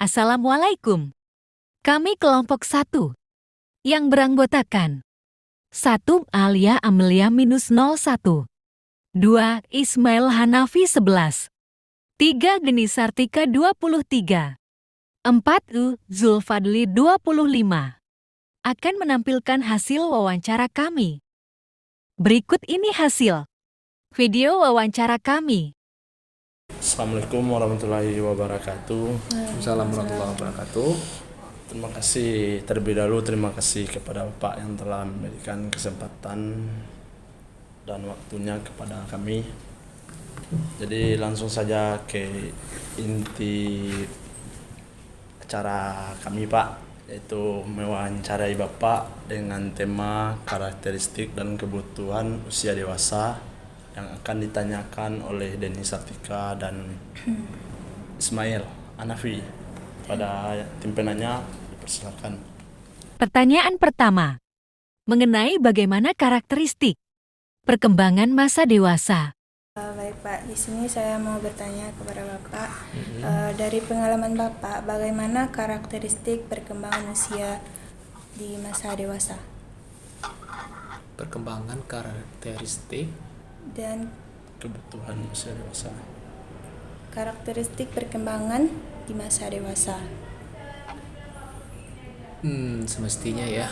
Assalamualaikum. Kami kelompok 1 yang beranggotakan 1. Alia Amelia -01, 2. Ismail Hanafi 11, 3. Geni Sartika 23, 4. Zulfadli 25 akan menampilkan hasil wawancara kami. Berikut ini hasil video wawancara kami. Assalamualaikum warahmatullahi wabarakatuh. Assalamualaikum warahmatullahi wabarakatuh. Terima kasih terlebih dahulu, terima kasih kepada Bapak yang telah memberikan kesempatan dan waktunya kepada kami. Jadi langsung saja ke inti acara kami, Pak, yaitu mewawancarai Bapak dengan tema karakteristik dan kebutuhan usia dewasa yang akan ditanyakan oleh Geni Sartika dan Ismail Hanafi. Pada tim penanya, dipersilakan. Pertanyaan pertama, mengenai bagaimana karakteristik perkembangan masa dewasa. Baik Pak, di sini saya mau bertanya kepada Bapak, dari pengalaman Bapak, bagaimana karakteristik perkembangan usia di masa dewasa? Perkembangan karakteristik Dan Kebutuhan usia dewasa. karakteristik perkembangan di masa dewasa. Semestinya ya,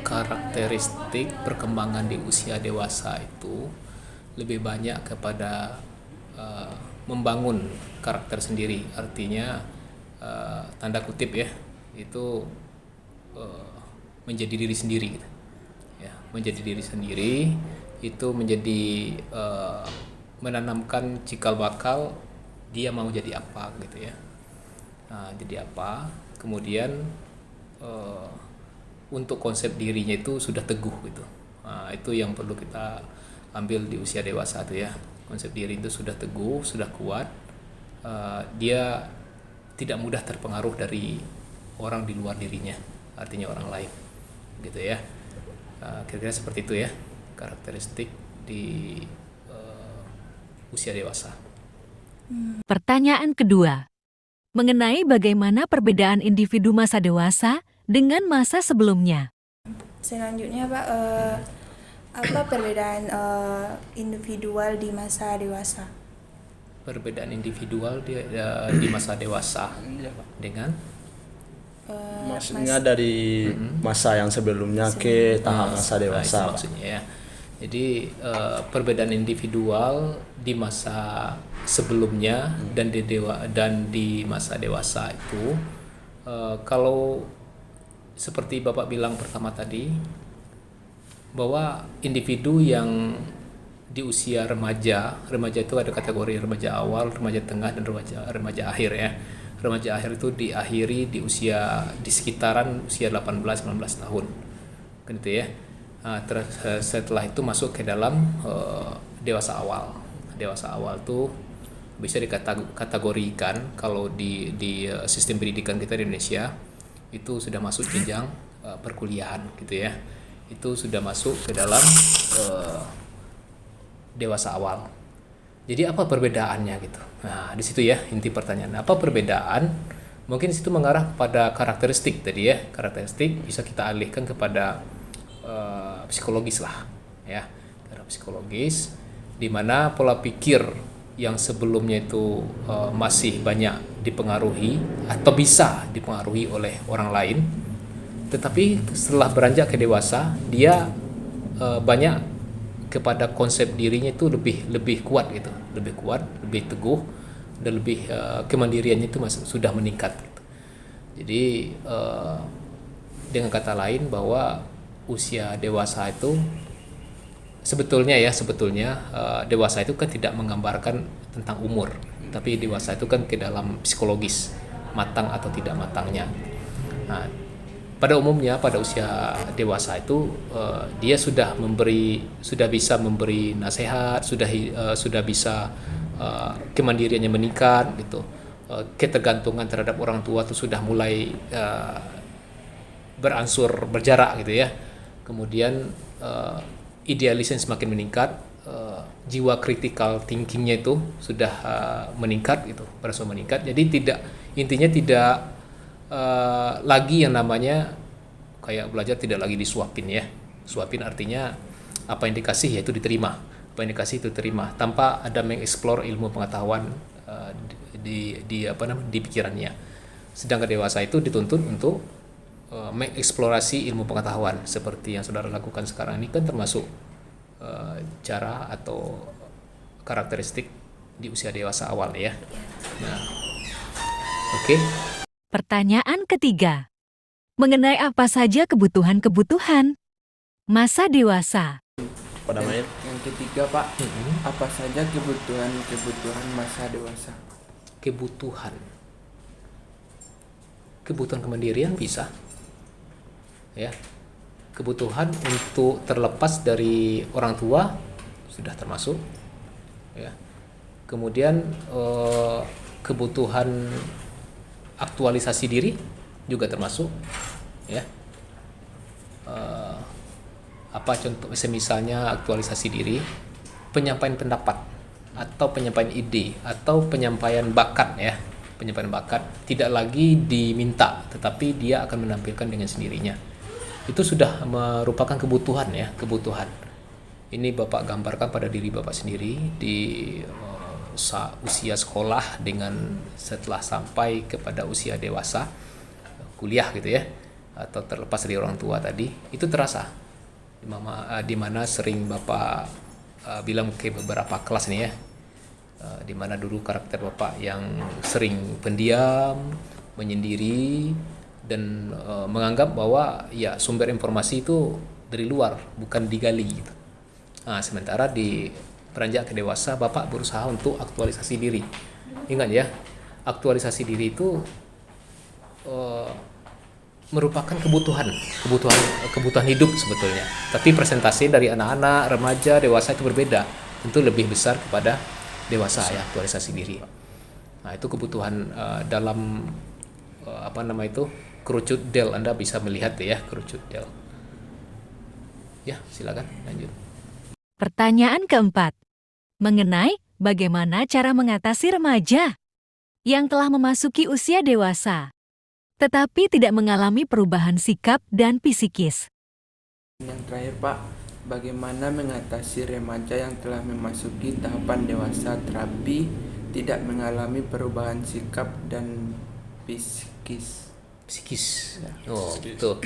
karakteristik perkembangan di usia dewasa itu lebih banyak kepada membangun karakter sendiri. Artinya tanda kutip ya, itu menjadi diri sendiri gitu. Ya, menjadi diri sendiri itu menjadi menanamkan cikal bakal dia mau jadi apa gitu ya. Jadi apa, kemudian untuk konsep dirinya itu sudah teguh gitu. Itu yang perlu kita ambil di usia dewasa tuh ya. Konsep diri itu sudah teguh, sudah kuat. Dia tidak mudah terpengaruh dari orang di luar dirinya, artinya orang lain gitu ya. Kira-kira seperti itu ya karakteristik di usia dewasa. Pertanyaan kedua, mengenai bagaimana perbedaan individu masa dewasa dengan masa sebelumnya. Selanjutnya Pak, apa perbedaan individual di masa dewasa? Perbedaan individual di masa dewasa dengan Maksudnya dari masa yang sebelumnya ke tahap masa dewasa. itu maksudnya ya. Jadi perbedaan individual di masa sebelumnya dan di masa dewasa itu kalau seperti Bapak bilang pertama tadi, bahwa individu yang di usia remaja itu ada kategori remaja awal, remaja tengah, dan remaja akhir ya. Remaja akhir itu diakhiri di sekitaran usia 18-19 tahun. Kan itu ya. Setelah itu masuk ke dalam dewasa awal. Dewasa awal itu bisa dikategorikan kalau di sistem pendidikan kita di Indonesia itu sudah masuk jenjang perkuliahan gitu ya. Itu sudah masuk ke dalam dewasa awal. Jadi apa perbedaannya gitu? Nah, di situ ya inti pertanyaan. Apa perbedaan? Mungkin situ mengarah pada karakteristik tadi ya. Karakteristik bisa kita alihkan kepada psikologis lah, ya. Karena psikologis, di mana pola pikir yang sebelumnya itu masih banyak dipengaruhi atau bisa dipengaruhi oleh orang lain, tetapi setelah beranjak ke dewasa, dia banyak kepada konsep dirinya itu lebih kuat gitu, lebih kuat, lebih teguh, dan lebih kemandiriannya itu sudah meningkat gitu. Jadi dengan kata lain bahwa usia dewasa itu sebetulnya dewasa itu kan tidak menggambarkan tentang umur, tapi dewasa itu kan ke dalam psikologis, matang atau tidak matangnya. Nah, pada umumnya pada usia dewasa itu dia sudah bisa memberi nasihat, sudah bisa kemandiriannya meningkat gitu. Ketergantungan terhadap orang tua itu sudah mulai berangsur berjarak gitu ya. Kemudian idealisnya semakin meningkat, jiwa critical thinkingnya itu sudah meningkat gitu, berangsur meningkat. Jadi tidak Intinya tidak lagi yang namanya kayak belajar tidak lagi disuapin ya. Suapin artinya apa yang dikasih yaitu diterima. Apa yang dikasih itu diterima tanpa ada mengeksplor ilmu pengetahuan di pikirannya. Sedangkan dewasa itu dituntut untuk mengeksplorasi ilmu pengetahuan seperti yang saudara lakukan sekarang ini kan termasuk cara atau karakteristik di usia dewasa awal ya. Nah, oke. Pertanyaan ketiga. Mengenai apa saja kebutuhan-kebutuhan masa dewasa? Pada main Yang ketiga Pak, apa saja kebutuhan masa dewasa? Kebutuhan kemandirian bisa ya, kebutuhan untuk terlepas dari orang tua sudah termasuk ya, kemudian kebutuhan aktualisasi diri juga termasuk ya. Apa contoh misalnya aktualisasi diri, penyampaian pendapat atau penyampaian ide atau penyampaian bakat ya. Penyampaian bakat tidak lagi diminta tetapi dia akan menampilkan dengan sendirinya. Itu sudah merupakan kebutuhan ya, kebutuhan. Ini Bapak gambarkan pada diri Bapak sendiri di usia sekolah dengan setelah sampai kepada usia dewasa, kuliah gitu ya, atau terlepas dari orang tua tadi, itu terasa. Di mana sering Bapak bilang ke beberapa kelas nih ya, di mana dulu karakter Bapak yang sering pendiam, menyendiri, dan menganggap bahwa ya sumber informasi itu dari luar, bukan digali gitu. Nah, sementara di beranjak ke dewasa Bapak berusaha untuk aktualisasi diri. Ingat ya, aktualisasi diri itu merupakan kebutuhan hidup sebetulnya. Tapi presentasi dari anak-anak, remaja, dewasa itu berbeda. Tentu lebih besar kepada dewasa ya, aktualisasi diri. Nah, itu kebutuhan dalam kerucut Del. Anda bisa melihat ya kerucut Del. Ya, silakan lanjut. Pertanyaan keempat. Mengenai bagaimana cara mengatasi remaja yang telah memasuki usia dewasa tetapi tidak mengalami perubahan sikap dan psikis. Yang terakhir Pak, bagaimana mengatasi remaja yang telah memasuki tahapan dewasa terapi tidak mengalami perubahan sikap dan psikis? Oh, gitu.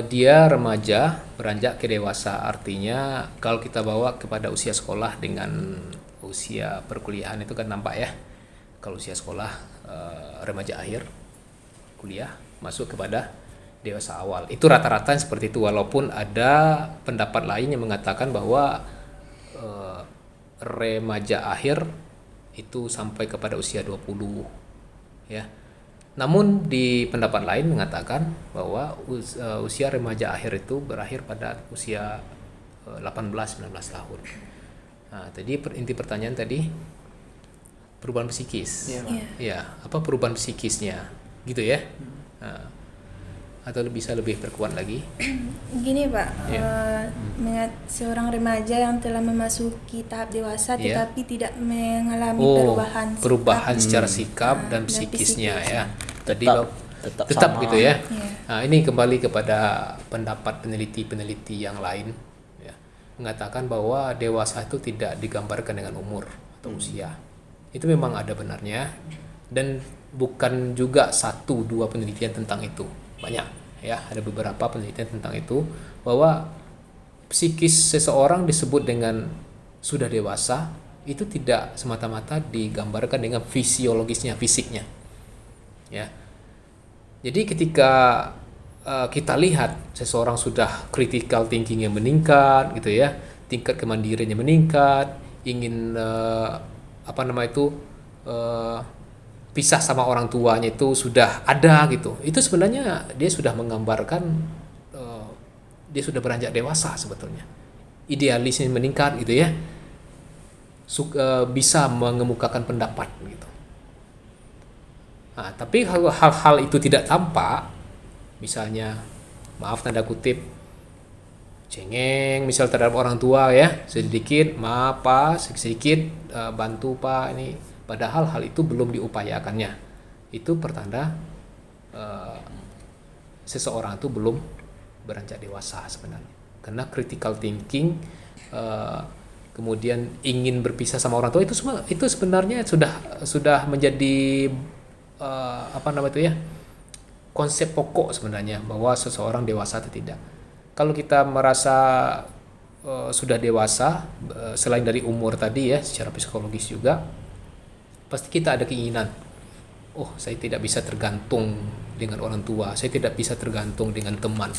Dia remaja beranjak ke dewasa, artinya kalau kita bawa kepada usia sekolah dengan usia perkuliahan itu kan nampak ya. Kalau usia sekolah, remaja akhir, kuliah, masuk kepada dewasa awal. Itu rata-rata seperti itu, walaupun ada pendapat lain yang mengatakan bahwa remaja akhir itu sampai kepada usia 20 ya. Namun di pendapat lain mengatakan bahwa usia remaja akhir itu berakhir pada usia 18-19 tahun. Nah, tadi inti pertanyaan tadi perubahan psikis. Ya, apa perubahan psikisnya? Gitu ya. Nah, atau bisa lebih perkuat lagi. Gini Pak, seorang remaja yang telah memasuki tahap dewasa tetapi tidak mengalami perubahan secara sikap dan psikisnya ya. Tadi tetap sama. gitu ya. Nah, ini kembali kepada pendapat peneliti-peneliti yang lain ya, mengatakan bahwa dewasa itu tidak digambarkan dengan umur atau usia. Itu memang ada benarnya, dan bukan juga 1-2 penelitian tentang itu, banyak ya, ada beberapa penelitian tentang itu, bahwa psikis seseorang disebut dengan sudah dewasa itu tidak semata-mata digambarkan dengan fisiologisnya, fisiknya ya. Jadi ketika kita lihat seseorang sudah critical thinkingnya meningkat gitu ya, tingkat kemandiriannya meningkat, ingin pisah sama orang tuanya itu sudah ada gitu, itu sebenarnya dia sudah menggambarkan dia sudah beranjak dewasa sebetulnya. Idealisnya meningkat gitu ya, bisa mengemukakan pendapat gitu. Nah, tapi hal-hal itu tidak tampak, misalnya maaf tanda kutip cengeng misal terhadap orang tua ya, sedikit maaf Pak, sedikit bantu Pak ini. Padahal hal itu belum diupayakannya. itu pertanda seseorang itu belum beranjak dewasa sebenarnya. Karena critical thinking, kemudian ingin berpisah sama orang tua, itu semua itu sebenarnya sudah menjadi konsep pokok sebenarnya bahwa seseorang dewasa atau tidak. Kalau kita merasa sudah dewasa, selain dari umur tadi ya, secara psikologis juga pasti kita ada keinginan, oh saya tidak bisa tergantung dengan orang tua, saya tidak bisa tergantung dengan teman.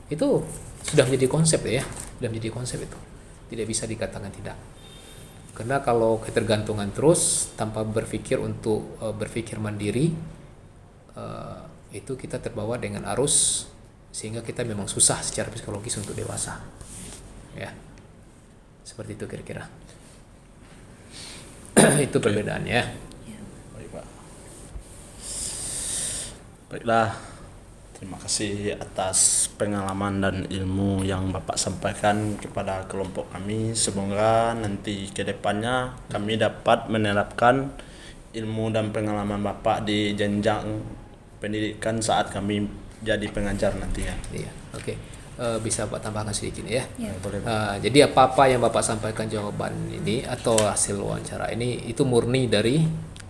Itu sudah menjadi konsep ya, sudah menjadi konsep itu. Tidak bisa dikatakan tidak. Karena kalau ketergantungan terus tanpa berpikir untuk berpikir mandiri, itu kita terbawa dengan arus sehingga kita memang susah secara psikologis untuk dewasa. Ya. Seperti itu kira-kira. Itu perbedaannya. Baik, Pak. Baiklah, terima kasih atas pengalaman dan ilmu yang Bapak sampaikan kepada kelompok kami. Semoga nanti ke depannya kami dapat menerapkan ilmu dan pengalaman Bapak di jenjang pendidikan saat kami jadi pengajar nantinya. Iya, oke. Bisa Pak tambahkan sedikit ya. Ya. Boleh, Pak. Jadi apa-apa yang Bapak sampaikan jawaban ini atau hasil wawancara ini itu murni dari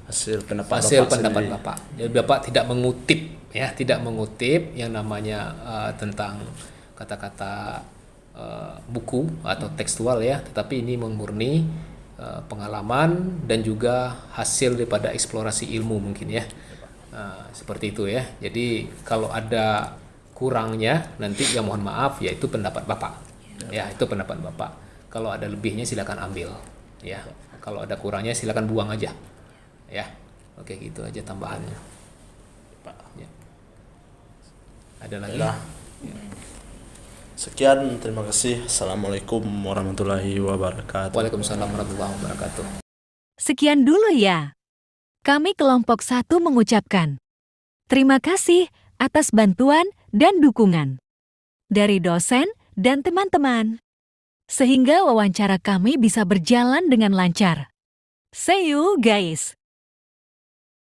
Hasil pendapat hasil Bapak pendapat sendiri. Bapak. Jadi Bapak tidak mengutip ya, tidak mengutip yang namanya tentang kata-kata buku atau tekstual ya, tetapi ini murni pengalaman dan juga hasil daripada eksplorasi ilmu mungkin ya. Seperti itu ya. Jadi kalau ada kurangnya nanti ya mohon maaf, ya itu pendapat Bapak. Ya, itu pendapat Bapak. Kalau ada lebihnya silakan ambil ya. Kalau ada kurangnya silakan buang aja. Ya. Oke, gitu aja tambahannya. Pak. Ya. Ada lagi? Baiklah. Sekian, terima kasih. Assalamualaikum warahmatullahi wabarakatuh. Waalaikumsalam warahmatullahi wabarakatuh. Sekian dulu ya. Kami kelompok 1 mengucapkan terima kasih atas bantuan dan dukungan dari dosen dan teman-teman, sehingga wawancara kami bisa berjalan dengan lancar. See you guys!